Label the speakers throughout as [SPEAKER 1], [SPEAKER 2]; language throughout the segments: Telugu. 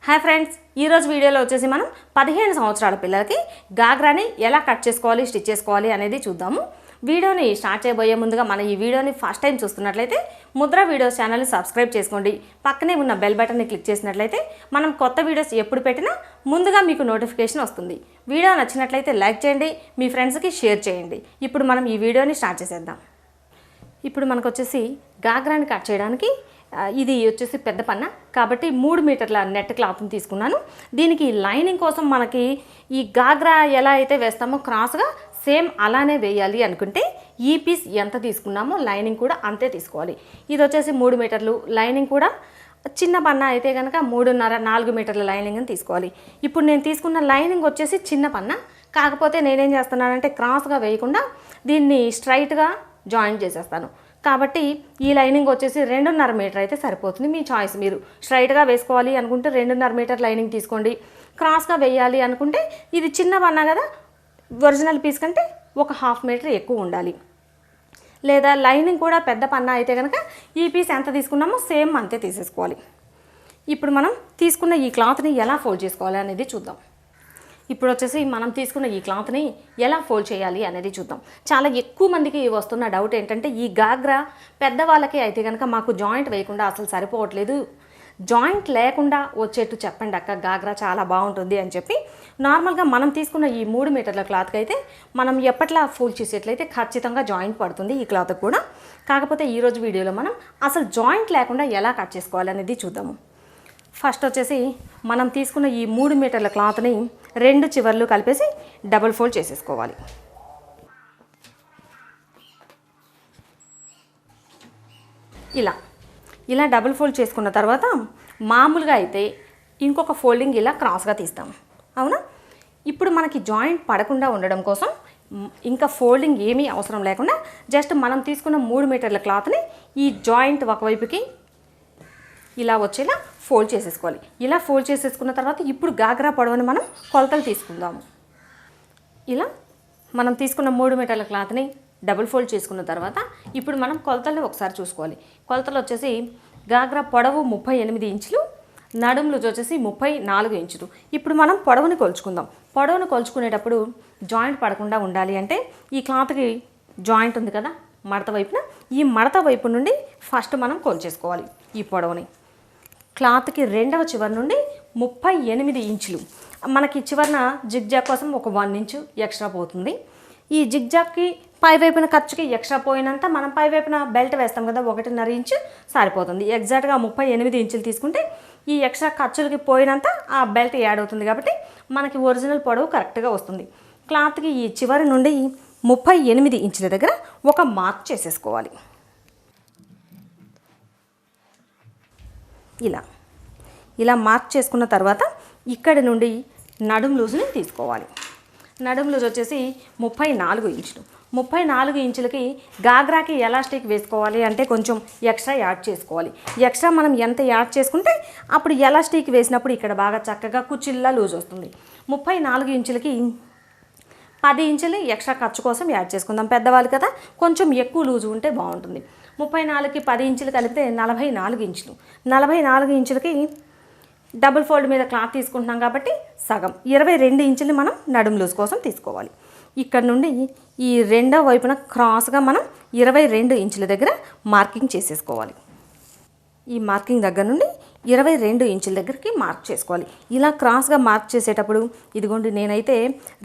[SPEAKER 1] హాయ్ ఫ్రెండ్స్, ఈరోజు వీడియోలో వచ్చేసి మనం 15 సంవత్సరాల పిల్లలకి గాగ్రాని ఎలా కట్ చేసుకోవాలి, స్టిచ్ చేసుకోవాలి అనేది చూద్దాము. వీడియోని స్టార్ట్ చేయబోయే ముందుగా మన ఈ వీడియోని ఫస్ట్ టైం చూస్తున్నట్లయితే ముద్ర వీడియోస్ ఛానల్ని సబ్స్క్రైబ్ చేసుకోండి. పక్కనే ఉన్న బెల్ బటన్ని క్లిక్ చేసినట్లయితే మనం కొత్త వీడియోస్ ఎప్పుడు పెట్టినా ముందుగా మీకు నోటిఫికేషన్ వస్తుంది. వీడియో నచ్చినట్లయితే లైక్ చేయండి, మీ ఫ్రెండ్స్కి షేర్ చేయండి. ఇప్పుడు మనం ఈ వీడియోని స్టార్ట్ చేసేద్దాం. ఇప్పుడు మనకు వచ్చేసి గాగ్రాని కట్ చేయడానికి ఇది వచ్చేసి పెద్ద పన్న కాబట్టి 3 మీటర్ల నెట్ క్లాత్ని తీసుకున్నాను. దీనికి లైనింగ్ కోసం మనకి ఈ గాగ్రా ఎలా అయితే వేస్తామో క్రాస్గా సేమ్ అలానే వేయాలి అనుకుంటే ఈ పీస్ ఎంత తీసుకున్నామో లైనింగ్ కూడా అంతే తీసుకోవాలి. ఇది వచ్చేసి 3 మీటర్లు, లైనింగ్ కూడా చిన్న పన్న అయితే కనుక 3.5-4 మీటర్ల లైనింగ్ అని తీసుకోవాలి. ఇప్పుడు నేను తీసుకున్న లైనింగ్ వచ్చేసి చిన్న పన్న, కాకపోతే నేనేం చేస్తున్నానంటే క్రాస్గా వేయకుండా దీన్ని స్ట్రైట్గా జాయింట్ చేసేస్తాను. కాబట్టి ఈ లైనింగ్ వచ్చేసి 2.5 మీటర్ అయితే సరిపోతుంది. మీ చాయిస్, మీరు స్ట్రైట్గా వేసుకోవాలి అనుకుంటే 2.5 మీటర్ లైనింగ్ తీసుకోండి. క్రాస్గా వేయాలి అనుకుంటే ఇది చిన్న పన్నా కదా, ఒరిజినల్ పీస్ కంటే 1/2 మీటర్ ఎక్కువ ఉండాలి. లేదా లైనింగ్ కూడా పెద్ద పన్నా అయితే కనుక ఈ పీస్ ఎంత తీసుకున్నామో సేమ్ అంతే తీసేసుకోవాలి. ఇప్పుడు మనం తీసుకున్న ఈ క్లాత్ని ఎలా ఫోల్డ్ చేసుకోవాలి అనేది చూద్దాం. ఇప్పుడు వచ్చేసి మనం తీసుకున్న ఈ క్లాత్ని ఎలా ఫోల్డ్ చేయాలి అనేది చూద్దాం. చాలా ఎక్కువ మందికి వస్తున్న డౌట్ ఏంటంటే ఈ గాగ్రా పెద్దవాళ్ళకి అయితే కనుక మాకు జాయింట్ వేయకుండా అసలు సరిపోవట్లేదు, జాయింట్ లేకుండా వచ్చేట్టు చెప్పండి అక్క, గాగ్రా చాలా బాగుంటుంది అని చెప్పి. నార్మల్గా మనం తీసుకున్న ఈ 3 మీటర్ల క్లాత్కి అయితే మనం ఎప్పట్లా ఫోల్డ్ చేసేట్లయితే ఖచ్చితంగా జాయింట్ పడుతుంది ఈ క్లాత్ కూడా. కాకపోతే ఈరోజు వీడియోలో మనం అసలు జాయింట్ లేకుండా ఎలా కట్ చేసుకోవాలి అనేది చూద్దాము. ఫస్ట్ వచ్చేసి మనం తీసుకున్న ఈ 3 మీటర్ల క్లాత్ని 2 చివర్లు కలిపేసి డబుల్ ఫోల్డ్ చేసేసుకోవాలి. ఇలా డబుల్ ఫోల్డ్ చేసుకున్న తర్వాత మామూలుగా అయితే ఇంకొక ఫోల్డింగ్ ఇలా క్రాస్గా తీస్తాం, అవునా? ఇప్పుడు మనకి జాయింట్ పడకుండా ఉండడం కోసం ఇంకా ఫోల్డింగ్ ఏమీ అవసరం లేకుండా జస్ట్ మనం తీసుకున్న 3 మీటర్ల క్లాత్ని ఈ జాయింట్ ఒకవైపుకి ఇలా వచ్చేలా ఫోల్డ్ చేసేసుకోవాలి. ఇలా ఫోల్డ్ చేసేసుకున్న తర్వాత ఇప్పుడు గాగ్రా పొడవుని మనం కొలతలు తీసుకుందాము. ఇలా మనం తీసుకున్న 3 మీటర్ల క్లాత్ని డబుల్ ఫోల్డ్ చేసుకున్న తర్వాత ఇప్పుడు మనం కొలతల్ని ఒకసారి చూసుకోవాలి. కొలతలు వచ్చేసి గాగ్రా పొడవు 38 ఇంచులు, నడుము లూజ్ వచ్చేసి 34 ఇంచులు. ఇప్పుడు మనం పొడవుని కొలుచుకుందాం. పొడవును కొలుచుకునేటప్పుడు జాయింట్ పడకుండా ఉండాలి అంటే ఈ క్లాత్కి జాయింట్ ఉంది కదా మడత వైపున, ఈ మడత వైపు నుండి ఫస్ట్ మనం కొలిచేసుకోవాలి. ఈ పొడవుని క్లాత్కి 2వ చివరి నుండి 38 ఇంచులు. మనకి చివరన జిగ్జాగ్ కోసం ఒక 1 ఇంచు ఎక్స్ట్రా పోతుంది. ఈ జిగ్జాగ్కి పై వైపున ఖర్చుకి ఎక్స్ట్రా పోయినంత మనం పై వైపున బెల్ట్ వేస్తాం కదా, 1.5 ఇంచు సరిపోతుంది. ఎగ్జాక్ట్గా 38 ఇంచులు తీసుకుంటే ఈ ఎక్స్ట్రా ఖర్చులకి పోయినంత ఆ బెల్ట్ యాడ్ అవుతుంది కాబట్టి మనకి ఒరిజినల్ పొడవు కరెక్ట్గా వస్తుంది. క్లాత్కి ఈ చివరి నుండి 38 ఇంచుల దగ్గర ఒక మార్క్ చేసేసుకోవాలి. ఇలా మార్క్ చేసుకున్న తర్వాత ఇక్కడి నుండి నడుము లూజ్ని తీసుకోవాలి. నడుము లూజ్ వచ్చేసి 34 ఇంచులు. 34 ఇంచులకి గాగ్రాకి ఎలాస్టిక్ వేసుకోవాలి అంటే కొంచెం ఎక్స్ట్రా యాడ్ చేసుకోవాలి. ఎక్స్ట్రా మనం ఎంత యాడ్ చేసుకుంటే అప్పుడు ఎలాస్టిక్ వేసినప్పుడు ఇక్కడ బాగా చక్కగా కుచ్చిల్లా లూజ్ వస్తుంది. 34 ఇంచులకి 10 ఇంచులు ఎక్స్ట్రా ఖర్చు కోసం యాడ్ చేసుకుందాం. పెద్దవాళ్ళు కదా, కొంచెం ఎక్కువ లూజు ఉంటే బాగుంటుంది. 34కి 10 ఇంచులు కలిపితే 44 ఇంచులు. 44 ఇంచులకి డబుల్ ఫోల్డ్ మీద క్లాత్ తీసుకుంటున్నాం కాబట్టి సగం 22 ఇంచులు మనం నడుము లూజ్ కోసం తీసుకోవాలి. ఇక్కడ నుండి ఈ రెండో వైపున క్రాస్గా మనం 22 ఇంచుల దగ్గర మార్కింగ్ చేసేసుకోవాలి. ఈ మార్కింగ్ దగ్గర నుండి 22 ఇంచుల దగ్గరికి మార్క్ చేసుకోవాలి. ఇలా క్రాస్గా మార్క్ చేసేటప్పుడు ఇదిగోండి, నేనైతే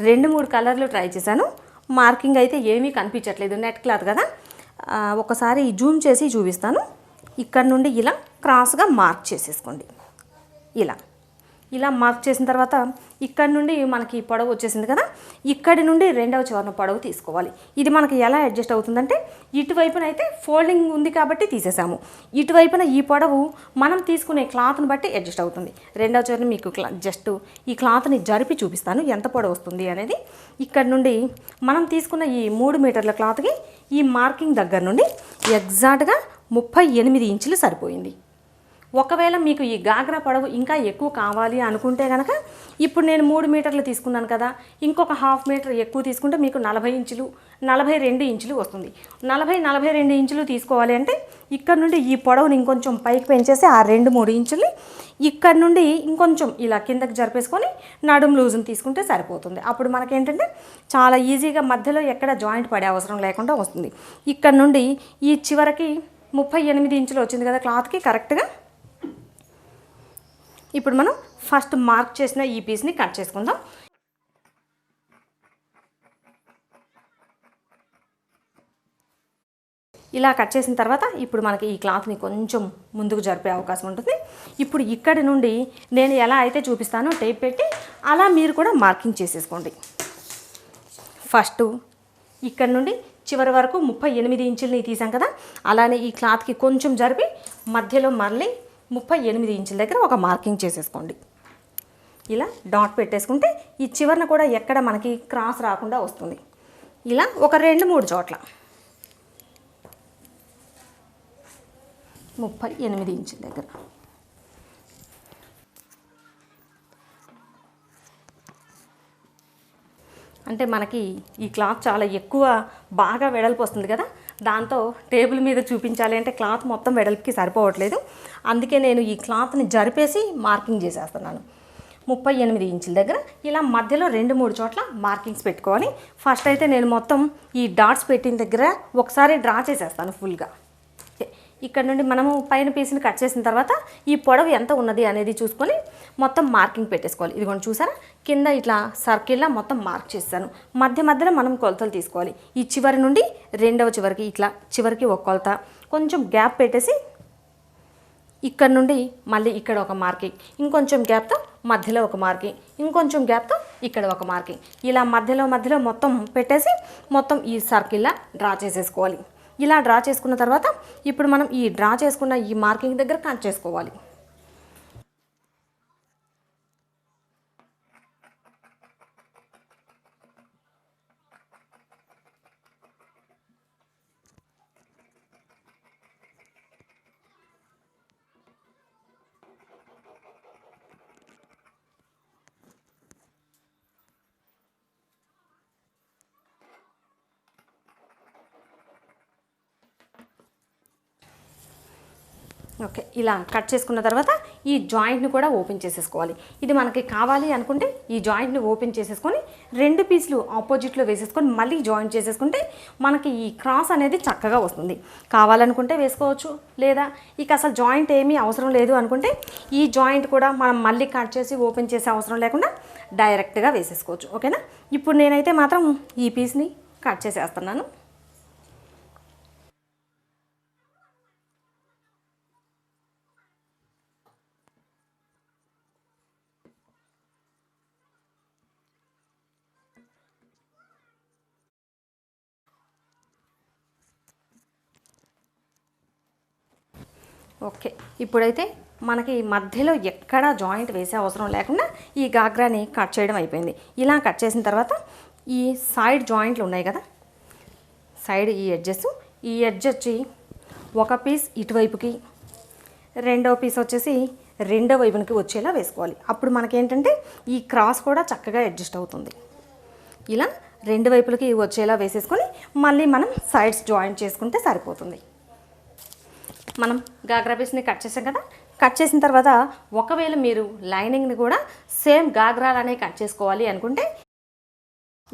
[SPEAKER 1] 2-3 కలర్లు ట్రై చేశాను. మార్కింగ్ అయితే ఏమీ కనిపించట్లేదు, నెట్ క్లాత్ కదా. ఒకసారి జూమ్ చేసి చూపిస్తాను. ఇక్కడ నుండి ఇలా క్రాస్గా మార్క్ చేసేసుకోండి. ఇలా మార్క్ చేసిన తర్వాత ఇక్కడ నుండి మనకి పొడవు వచ్చేసింది కదా, ఇక్కడి నుండి 2వ చివరన పొడవు తీసుకోవాలి. ఇది మనకి ఎలా అడ్జస్ట్ అవుతుందంటే ఇటువైపున అయితే ఫోల్డింగ్ ఉంది కాబట్టి తీసేసాము, ఇటువైపున ఈ పొడవు మనం తీసుకునే క్లాత్ని బట్టి అడ్జస్ట్ అవుతుంది. 2వ చివరన మీకు జస్ట్ ఈ క్లాత్ని జరిపి చూపిస్తాను ఎంత పొడవు వస్తుంది అనేది. ఇక్కడ నుండి మనం తీసుకున్న ఈ 3 మీటర్ల క్లాత్కి ఈ మార్కింగ్ దగ్గర నుండి ఎగ్జాక్ట్గా 38 ఇంచులు సరిపోయింది. ఒకవేళ మీకు ఈ గాగ్రా పొడవు ఇంకా ఎక్కువ కావాలి అనుకుంటే కనుక ఇప్పుడు నేను 3 మీటర్లు తీసుకున్నాను కదా, ఇంకొక 1/2 మీటర్ ఎక్కువ తీసుకుంటే మీకు 40 ఇంచులు 42 ఇంచులు వస్తుంది. 40-42 ఇంచులు తీసుకోవాలి అంటే ఇక్కడ నుండి ఈ పొడవుని ఇంకొంచెం పైకి పెంచేసి ఆ 2-3 ఇంచులు ఇక్కడ నుండి ఇంకొంచెం ఇలా కిందకి జరిపేసుకొని నడుము లూజుని తీసుకుంటే సరిపోతుంది. అప్పుడు మనకేంటంటే చాలా ఈజీగా మధ్యలో ఎక్కడ జాయింట్ పడే అవసరం లేకుండా వస్తుంది. ఇక్కడ నుండి ఈ చివరికి 38 ఇంచులు వచ్చింది కదా క్లాత్కి కరెక్ట్గా. ఇప్పుడు మనం ఫస్ట్ మార్క్ చేసిన ఈ పీస్ని కట్ చేసుకుందాం. ఇలా కట్ చేసిన తర్వాత ఇప్పుడు మనకి ఈ క్లాత్ని కొంచెం ముందుకు జరిపే అవకాశం ఉంటుంది. ఇప్పుడు ఇక్కడి నుండి నేను ఎలా అయితే చూపిస్తానో టేప్ పెట్టి అలా మీరు కూడా మార్కింగ్ చేసేసుకోండి. ఫస్ట్ ఇక్కడ నుండి చివరి వరకు 38 ఇంచులని తీసాం కదా, అలానే ఈ క్లాత్కి కొంచెం జరిపి మధ్యలో మళ్ళీ 38 ఇంచుల దగ్గర ఒక మార్కింగ్ చేసేసుకోండి. ఇలా డాట్ పెట్టేసుకుంటే ఈ చివరన కూడా ఎక్కడ మనకి క్రాస్ రాకుండా వస్తుంది. ఇలా ఒక 2-3 చోట్ల 38 ఇంచుల దగ్గర. అంటే మనకి ఈ క్లాత్ చాలా ఎక్కువ బాగా వెడల్పు వస్తుంది కదా, దాంతో టేబుల్ మీద చూపించాలి అంటే క్లాత్ మొత్తం వెడల్పుకి సరిపోవట్లేదు. అందుకే నేను ఈ క్లాత్ని జరిపేసి మార్కింగ్ చేసేస్తున్నాను. 38 ఇంచుల దగ్గర ఇలా మధ్యలో 2-3 చోట్ల మార్కింగ్స్ పెట్టుకొని ఫస్ట్ అయితే నేను మొత్తం ఈ డాట్స్ పెట్టిన దగ్గర ఒకసారి డ్రా చేసేస్తాను ఫుల్గా. ఇక్కడ నుండి మనము పైన పీస్ని కట్ చేసిన తర్వాత ఈ పొడవు ఎంత ఉన్నది అనేది చూసుకొని మొత్తం మార్కింగ్ పెట్టేసుకోవాలి. ఇదిగోండి చూసారా, కింద ఇట్లా సర్కిల్లా మొత్తం మార్క్ చేస్తాను. మధ్యలో మనం కొలతలు తీసుకోవాలి. ఈ చివరి నుండి రెండవ చివరికి ఇట్లా చివరికి ఒక కొలత, కొంచెం గ్యాప్ పెట్టేసి ఇక్కడ నుండి మళ్ళీ ఇక్కడ ఒక మార్కింగ్, ఇంకొంచెం గ్యాప్తో మధ్యలో ఒక మార్కింగ్, ఇంకొంచెం గ్యాప్తో ఇక్కడ ఒక మార్కింగ్, ఇలా మధ్యలో మొత్తం పెట్టేసి మొత్తం ఈ సర్కిల్లా డ్రా చేసేసుకోవాలి. ఇలా డ్రా చేసుకున్న తర్వాత ఇప్పుడు మనం ఈ డ్రా చేసుకున్న ఈ మార్కింగ్ దగ్గర కట్ చేసుకోవాలి. ఓకే, ఇలా కట్ చేసుకున్న తర్వాత ఈ జాయింట్ని కూడా ఓపెన్ చేసేసుకోవాలి. ఇది మనకి కావాలి అనుకుంటే ఈ జాయింట్ని ఓపెన్ చేసేసుకొని 2 పీసులు ఆపోజిట్లో వేసేసుకొని మళ్ళీ జాయింట్ చేసేసుకుంటే మనకి ఈ క్రాస్ అనేది చక్కగా వస్తుంది. కావాలనుకుంటే వేసుకోవచ్చు, లేదా ఇక అసలు జాయింట్ ఏమీ అవసరం లేదు అనుకుంటే ఈ జాయింట్ కూడా మనం మళ్ళీ కట్ చేసి ఓపెన్ చేసే అవసరం లేకుండా డైరెక్ట్గా వేసేసుకోవచ్చు. ఓకేనా, ఇప్పుడు నేనైతే మాత్రం ఈ పీస్ని కట్ చేసేస్తున్నాను. ఓకే, ఇప్పుడైతే మనకి మధ్యలో ఎక్కడా జాయింట్ వేసే అవసరం లేకుండా ఈ గాగ్రాని కట్ చేయడం అయిపోయింది. ఇలా కట్ చేసిన తర్వాత ఈ సైడ్ జాయింట్లు ఉన్నాయి కదా, సైడ్ ఈ ఎడ్జ్ వచ్చి ఒక పీస్ ఇటువైపుకి, రెండవ పీస్ వచ్చేసి రెండో వైపునికి వచ్చేలా వేసుకోవాలి. అప్పుడు మనకేంటంటే ఈ క్రాస్ కూడా చక్కగా అడ్జస్ట్ అవుతుంది. ఇలా 2 వైపులకి వచ్చేలా వేసేసుకొని మళ్ళీ మనం సైడ్స్ జాయింట్ చేసుకుంటే సరిపోతుంది. మనం గాగ్రా పీస్ని కట్ చేసాం కదా, కట్ చేసిన తర్వాత ఒకవేళ మీరు లైనింగ్ని కూడా సేమ్ గాగ్రాలానే కట్ చేసుకోవాలి అనుకుంటే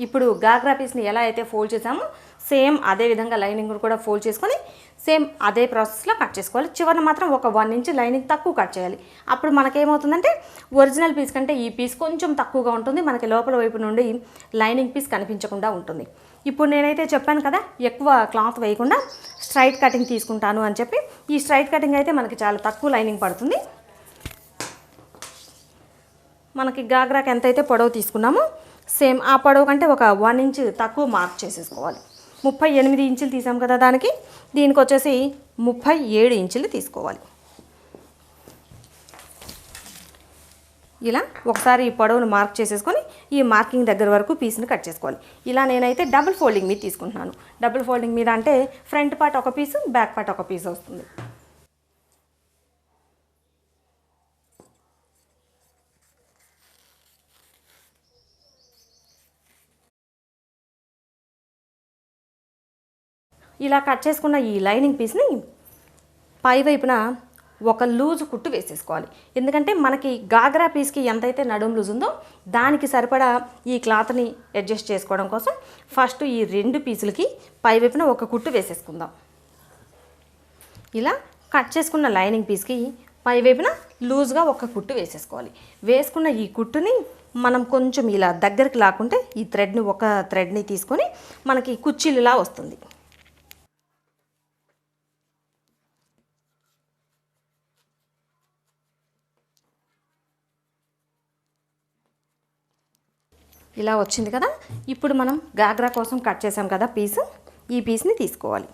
[SPEAKER 1] ఇప్పుడు గాగ్రా పీస్ని ఎలా అయితే ఫోల్డ్ చేసామో సేమ్ అదే విధంగా లైనింగ్ కూడా ఫోల్డ్ చేసుకొని సేమ్ అదే ప్రాసెస్లో కట్ చేసుకోవాలి. చివరిన మాత్రం ఒక 1 ఇంచ్ లైనింగ్ తక్కువ కట్ చేయాలి. అప్పుడు మనకేమవుతుందంటే ఒరిజినల్ పీస్ కంటే ఈ పీస్ కొంచెం తక్కువగా ఉంటుంది, మనకి లోపల వైపు నుండి లైనింగ్ పీస్ కనిపించకుండా ఉంటుంది. ఇప్పుడు నేనైతే చెప్పాను కదా ఎక్కువ క్లాత్ వేయకుండా స్ట్రైట్ కటింగ్ తీసుకుంటాను అని చెప్పి, ఈ స్ట్రైట్ కటింగ్ అయితే మనకి చాలా తక్కువ లైనింగ్ పడుతుంది. మనకి గాగ్రాకి ఎంతైతే పొడవు తీసుకున్నామో సేమ్ ఆ పొడవు కంటే ఒక 1 ఇంచ్ తక్కువ మార్క్ చేసేసుకోవాలి. 38 ఇంచులు తీసాం కదా, దీనికి వచ్చేసి 37 ఇంచులు తీసుకోవాలి. ఇలా ఒకసారి ఈ పొడవును మార్క్ చేసేసుకొని ఈ మార్కింగ్ దగ్గర వరకు పీస్ని కట్ చేసుకోవాలి. ఇలా నేనైతే డబుల్ ఫోల్డింగ్ మీద తీసుకుంటున్నాను. డబుల్ ఫోల్డింగ్ మీద అంటే ఫ్రంట్ పార్ట్ ఒక పీసు, బ్యాక్ పార్ట్ ఒక పీస్ వస్తుంది. ఇలా కట్ చేసుకున్న ఈ లైనింగ్ పీస్ని పై వైపున ఒక లూజ్ కుట్టు వేసేసుకోవాలి. ఎందుకంటే మనకి గాగ్రా పీస్కి ఎంతైతే నడుము లూజ్ ఉందో దానికి సరిపడా ఈ క్లాత్ని అడ్జస్ట్ చేసుకోవడం కోసం ఫస్ట్ ఈ 2 పీసులకి పై వైపున ఒక కుట్టు వేసేసుకుందాం. ఇలా కట్ చేసుకున్న లైనింగ్ పీస్కి పై వైపున లూజ్గా ఒక కుట్టు వేసేసుకోవాలి. వేసుకున్న ఈ కుట్టుని మనం కొంచెం ఇలా దగ్గరికి లాక్కుంటే ఈ థ్రెడ్ని తీసుకొని మనకి కుచ్చిళ్ళలా వస్తుంది. ఇలా వచ్చింది కదా. ఇప్పుడు మనం గాగ్రా కోసం కట్ చేసాం కదా పీస్, ఈ పీస్ని తీసుకోవాలి.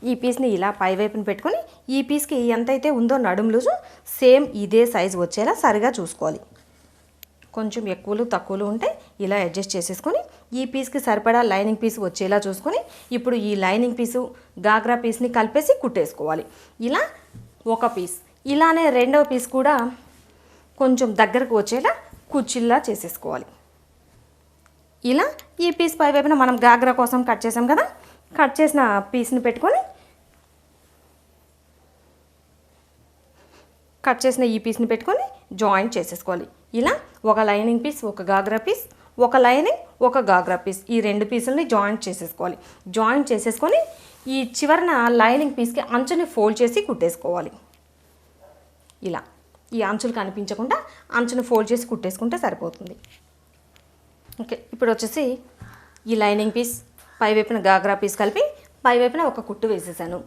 [SPEAKER 1] ఈ పీస్ని ఇలా పై వైపున పెట్టుకొని ఈ పీస్కి ఎంతైతే ఉందో నడుము లూజు సేమ్ ఇదే సైజు వచ్చేలా సరిగా చూసుకోవాలి. కొంచెం ఎక్కువలు తక్కువలు ఉంటే ఇలా అడ్జస్ట్ చేసేసుకొని ఈ పీస్కి సరిపడా లైనింగ్ పీస్ వచ్చేలా చూసుకొని ఇప్పుడు ఈ లైనింగ్ పీసు గాగ్రా పీస్ని కలిపేసి కుట్టేసుకోవాలి. ఇలా ఒక పీస్, ఇలానే రెండవ పీస్ కూడా కొంచెం దగ్గరకు వచ్చేలా కుచ్చిల్లా చేసేసుకోవాలి. ఇలా ఈ పీస్ పై వైపున మనం గాగ్రా కోసం కట్ చేసాం కదా, కట్ చేసిన పీస్ని పెట్టుకొని కట్ చేసిన ఈ పీస్ని పెట్టుకొని జాయింట్ చేసేసుకోవాలి. ఇలా ఒక లైనింగ్ పీస్, ఒక గాగ్రా పీస్, ఒక లైనింగ్, ఒక గాగ్రా పీస్, ఈ 2 పీసులని జాయింట్ చేసేసుకోవాలి. జాయింట్ చేసేసుకొని ఈ చివరన లైనింగ్ పీస్కి అంచుని ఫోల్డ్ చేసి కుట్టేసుకోవాలి. ఇలా ఈ అంచులు కనిపించకుండా అంచుని ఫోల్డ్ చేసి కుట్టేసుకుంటే సరిపోతుంది. ఓకే, ఇప్పుడు వచ్చేసి ఈ లైనింగ్ పీస్ పై వైపున గాగ్రా పీస్ కలిపి పై వైపున ఒక కుట్టు వేసేసాను.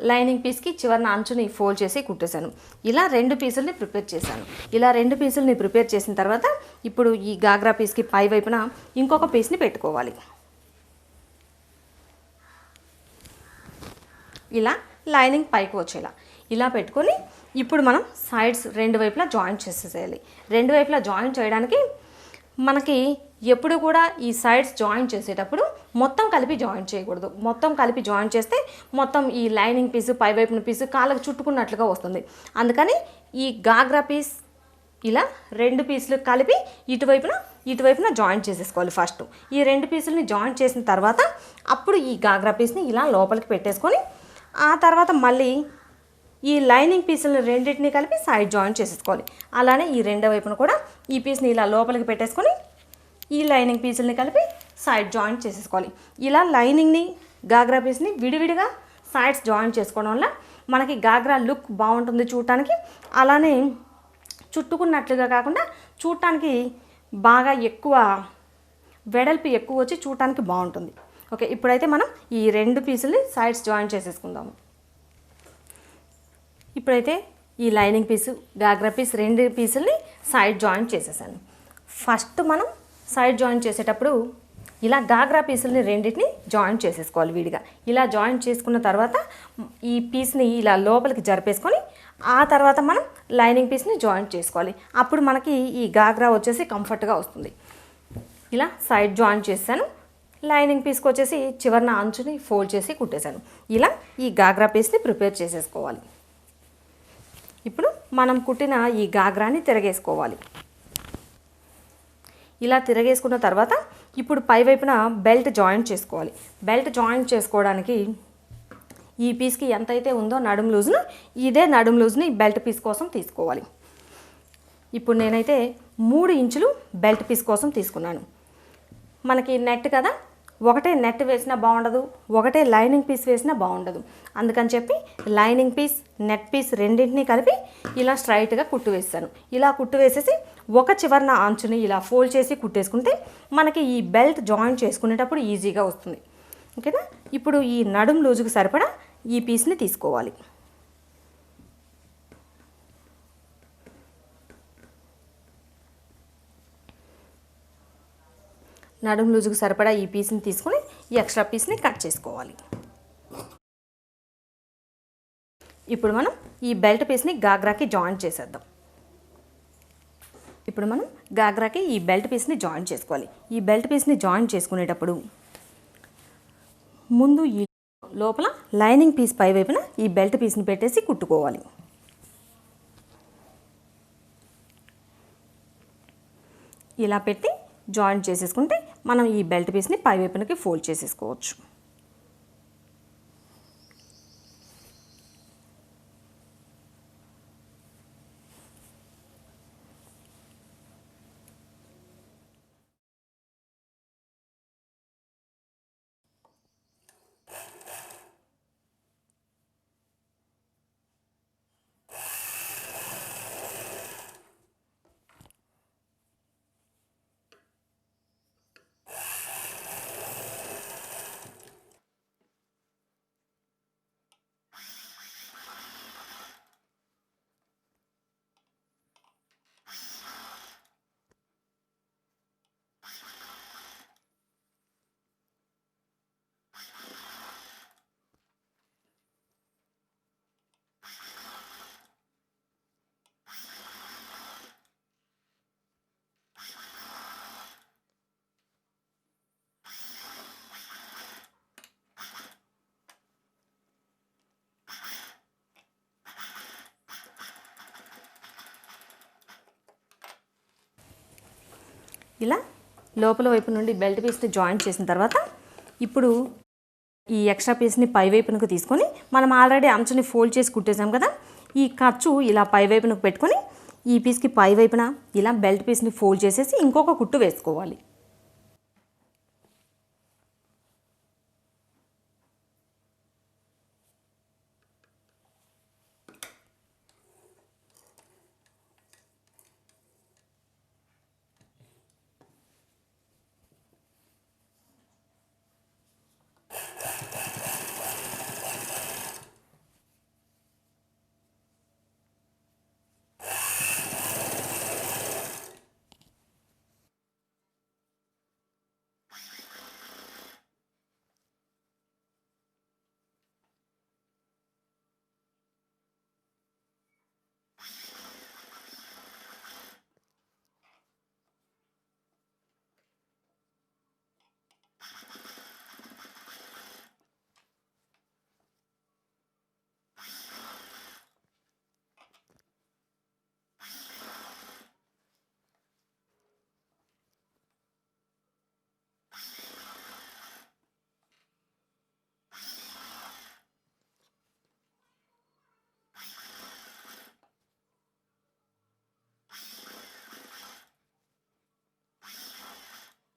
[SPEAKER 1] లైనింగ్ పీస్కి చివరిన అంచుని ఫోల్డ్ చేసి కుట్టేశాను. ఇలా 2 పీసుల్ని ప్రిపేర్ చేశాను. ఇలా 2 పీసుల్ని ప్రిపేర్ చేసిన తర్వాత ఇప్పుడు ఈ గాగ్రా పీస్కి పై వైపున ఇంకొక పీస్ని పెట్టుకోవాలి. ఇలా లైనింగ్ పైకి వచ్చేలా ఇలా పెట్టుకొని ఇప్పుడు మనం సైడ్స్ 2 వైపులా జాయింట్ చేసేసేయాలి. 2 వైపులా జాయింట్ చేయడానికి మనకి ఎప్పుడు కూడా ఈ సైడ్స్ జాయింట్ చేసేటప్పుడు మొత్తం కలిపి జాయింట్ చేయకూడదు. మొత్తం కలిపి జాయింట్ చేస్తే మొత్తం ఈ లైనింగ్ పీసు పై వైపున పీసు కాళ్ళకు చుట్టుకున్నట్లుగా వస్తుంది. అందుకని ఈ గాగ్రా పీస్ ఇలా 2 పీసులు కలిపి ఇటువైపున జాయింట్ చేసేసుకోవాలి. ఫస్ట్ ఈ 2 పీసులని జాయింట్ చేసిన తర్వాత అప్పుడు ఈ గాగ్రా పీస్ని ఇలా లోపలికి పెట్టేసుకొని ఆ తర్వాత మళ్ళీ ఈ లైనింగ్ పీసులను రెండింటిని కలిపి సైడ్ జాయింట్ చేసేసుకోవాలి. అలానే ఈ రెండో వైపున కూడా ఈ పీస్ని ఇలా లోపలికి పెట్టేసుకొని ఈ లైనింగ్ పీసులని కలిపి సైడ్ జాయింట్ చేసేసుకోవాలి. ఇలా లైనింగ్ని గాగ్రా పీస్ని విడివిడిగా సైడ్స్ జాయింట్ చేసుకోవడం వల్ల మనకి గాగ్రా లుక్ బాగుంటుంది చూడటానికి. అలానే చుట్టుకున్నట్లుగా కాకుండా చూడటానికి బాగా ఎక్కువ వెడల్పు ఎక్కువ వచ్చి చూడటానికి బాగుంటుంది. ఓకే, ఇప్పుడైతే మనం ఈ 2 పీసుల్ని సైడ్స్ జాయింట్ చేసేసుకుందాము. ఇప్పుడైతే ఈ లైనింగ్ పీసు గాగ్రా పీస్ 2 పీసుల్ని సైడ్ జాయింట్ చేసేసాను. ఫస్ట్ మనం సైడ్ జాయింట్ చేసేటప్పుడు ఇలా గాగ్రా పీసుల్ని రెండింటిని జాయింట్ చేసేసుకోవాలి విడిగా. ఇలా జాయింట్ చేసుకున్న తర్వాత ఈ పీస్ని ఇలా లోపలికి జరిపేసుకొని ఆ తర్వాత మనం లైనింగ్ పీస్ని జాయింట్ చేసుకోవాలి. అప్పుడు మనకి ఈ గాగ్రా వచ్చేసి కంఫర్ట్గా వస్తుంది. ఇలా సైడ్ జాయింట్ చేశాను. లైనింగ్ పీస్కి వచ్చేసి చివరిన అంచుని ఫోల్డ్ చేసి కుట్టేశాను. ఇలా ఈ గాగ్రా పీస్ని ప్రిపేర్ చేసేసుకోవాలి. ఇప్పుడు మనం కుట్టిన ఈ గాగ్రాని తిరగేసుకోవాలి. ఇలా తిరగేసుకున్న తర్వాత ఇప్పుడు పై వైపున బెల్ట్ జాయింట్ చేసుకోవాలి. బెల్ట్ జాయింట్ చేసుకోవడానికి ఈ పీస్కి ఎంతైతే ఉందో నడుము లూజ్ను ఇదే నడుము లూజ్ని బెల్ట్ పీస్ కోసం తీసుకోవాలి. ఇప్పుడు నేనైతే 3 ఇంచులు బెల్ట్ పీస్ కోసం తీసుకున్నాను. మనకి నెట్ కదా, ఒకటే నెట్ వేసినా బాగుండదు, ఒకటే లైనింగ్ పీస్ వేసినా బాగుండదు. అందుకని చెప్పి లైనింగ్ పీస్ నెట్ పీస్ రెండింటినీ కలిపి ఇలా స్ట్రైట్గా కుట్టు వేసాను. ఇలా కుట్టు వేసేసి ఒక చివరన అంచుని ఇలా ఫోల్డ్ చేసి కుట్టేసుకుంటే మనకి ఈ బెల్ట్ జాయింట్ చేసుకునేటప్పుడు ఈజీగా వస్తుంది. ఓకేనా, ఇప్పుడు ఈ నడుము లూజుకు సరిపడా ఈ పీస్ని తీసుకోవాలి. నడుము లూజుకు సరిపడా ఈ పీస్ని తీసుకొని ఈ ఎక్స్ట్రా పీస్ని కట్ చేసుకోవాలి. ఇప్పుడు మనం ఈ బెల్ట్ పీస్ని గాగ్రాకి జాయింట్ చేసేద్దాం. ఇప్పుడు మనం గాగ్రాకి ఈ బెల్ట్ పీస్ని జాయింట్ చేసుకోవాలి. ఈ బెల్ట్ పీస్ని జాయింట్ చేసుకునేటప్పుడు ముందు ఈ లోపల లైనింగ్ పీస్ పై వైపున ఈ బెల్ట్ పీస్ని పెట్టేసి కుట్టుకోవాలి. ఇలా పెట్టి జాయింట్ చేసేసుకుంటే మనం ఈ బెల్ట్ పీస్ని పై వైపునకి ఫోల్డ్ చేసేసుకోవచ్చు. ఇలా లోపల వైపు నుండి బెల్ట్ పీస్ని జాయింట్ చేసిన తర్వాత ఇప్పుడు ఈ ఎక్స్ట్రా పీస్ని పై వైపునకు తీసుకొని మనం ఆల్రెడీ అంచుని ఫోల్డ్ చేసి కుట్టేసాం కదా, ఈ ఖర్చు ఇలా పై వైపునకు పెట్టుకొని ఈ పీస్కి పై వైపున ఇలా బెల్ట్ పీస్ని ఫోల్డ్ చేసేసి ఇంకొక కుట్టు వేసుకోవాలి.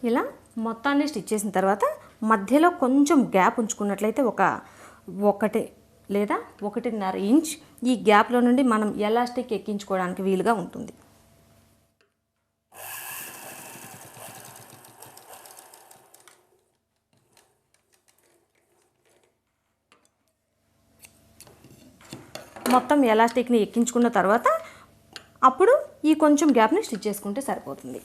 [SPEAKER 1] ఇలా మొత్తాన్ని స్టిచ్ చేసిన తర్వాత మధ్యలో కొంచెం గ్యాప్ ఉంచుకున్నట్లయితే ఒకటి లేదా 1.5 ఇంచ్ ఈ గ్యాప్లో నుండి మనం ఎలాస్టిక్ ఎక్కించుకోవడానికి వీలుగా ఉంటుంది. మొత్తం ఎలాస్టిక్ని ఎక్కించుకున్న తర్వాత అప్పుడు ఈ కొంచెం గ్యాప్ని స్టిచ్ చేసుకుంటే సరిపోతుంది.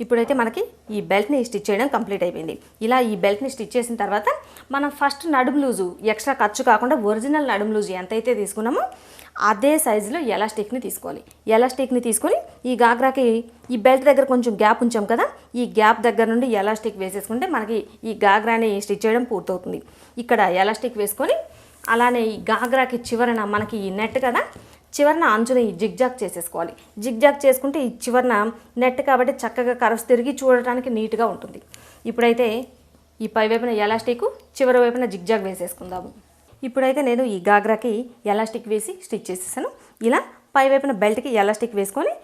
[SPEAKER 1] ఇప్పుడైతే మనకి ఈ బెల్ట్ని స్టిచ్ చేయడం కంప్లీట్ అయిపోయింది. ఇలా ఈ బెల్ట్ని స్టిచ్ చేసిన తర్వాత మనం ఫస్ట్ నడుము లూజు ఎక్స్ట్రా ఖర్చు కాకుండా ఒరిజినల్ నడుము లూజు ఎంతైతే తీసుకున్నామో అదే సైజులో ఎలాస్టిక్ని తీసుకోవాలి. ఎలాస్టిక్ని తీసుకొని ఈ గాగ్రాకి ఈ బెల్ట్ దగ్గర కొంచెం గ్యాప్ ఉంచాం కదా, ఈ గ్యాప్ దగ్గర నుండి ఎలాస్టిక్ వేసేసుకుంటే మనకి ఈ గాగ్రాని స్టిచ్ చేయడం పూర్తవుతుంది. ఇక్కడ ఎలాస్టిక్ వేసుకొని అలానే ఈ గాగ్రాకి చివరన మనకి ఈ నెట్ కదా, చివరన అంచుని జిగ్జాగ్ చేసేసుకోవాలి. జిగ్జాగ్ చేసుకుంటే ఈ చివరన నెట్ కాబట్టి చక్కగా కర్వ్స్ తిరిగి చూడటానికి నీట్గా ఉంటుంది. ఇప్పుడైతే ఈ పై వైపున ఎలాస్టిక్, చివరి వైపున జిగ్జాగ్ వేసేసుకుందాము. ఇప్పుడైతే నేను ఈ గాగ్రాకి ఎలాస్టిక్ వేసి స్టిచ్ చేసేసాను. ఇలా పై వైపున బెల్ట్కి ఎలాస్టిక్ వేసుకొని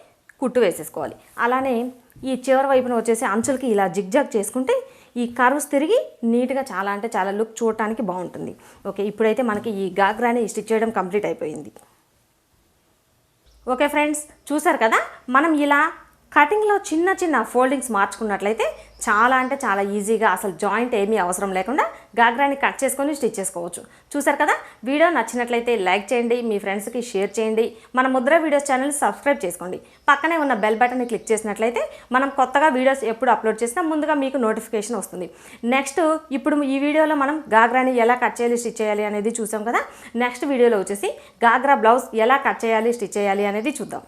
[SPEAKER 1] కుట్టు వేసేసుకోవాలి. అలానే ఈ చివరి వైపున వచ్చేసి అంచులకి ఇలా జిగ్జాగ్ చేసుకుంటే ఈ కర్వ్స్ తిరిగి నీట్గా చాలా అంటే చాలా లుక్ చూడటానికి బాగుంటుంది. ఓకే, ఇప్పుడైతే మనకి ఈ గాగ్రాని స్టిచ్ చేయడం కంప్లీట్ అయిపోయింది. ఓకే ఫ్రెండ్స్, చూసారు కదా, మనం ఇలా కటింగ్లో చిన్న చిన్న ఫోల్డింగ్స్ మార్చుకున్నట్లయితే చాలా అంటే చాలా ఈజీగా అసలు జాయింట్ ఏమీ అవసరం లేకుండా గాగ్రాని కట్ చేసుకొని స్టిచ్ చేసుకోవచ్చు. చూసారు కదా, వీడియో నచ్చినట్లయితే లైక్ చేయండి, మీ ఫ్రెండ్స్కి షేర్ చేయండి, మన ముద్ర వీడియోస్ ఛానల్ సబ్స్క్రైబ్ చేసుకోండి. పక్కనే ఉన్న బెల్ బటన్ని క్లిక్ చేసినట్లయితే మనం కొత్తగా వీడియోస్ ఎప్పుడు అప్లోడ్ చేసినా ముందుగా మీకు నోటిఫికేషన్ వస్తుంది. నెక్స్ట్ ఇప్పుడు ఈ వీడియోలో మనం గాగ్రాని ఎలా కట్ చేయాలి, స్టిచ్ చేయాలి అనేది చూసాం కదా. నెక్స్ట్ వీడియోలో వచ్చేసి గాగ్రా బ్లౌజ్ ఎలా కట్ చేయాలి, స్టిచ్ చేయాలి అనేది చూద్దాం.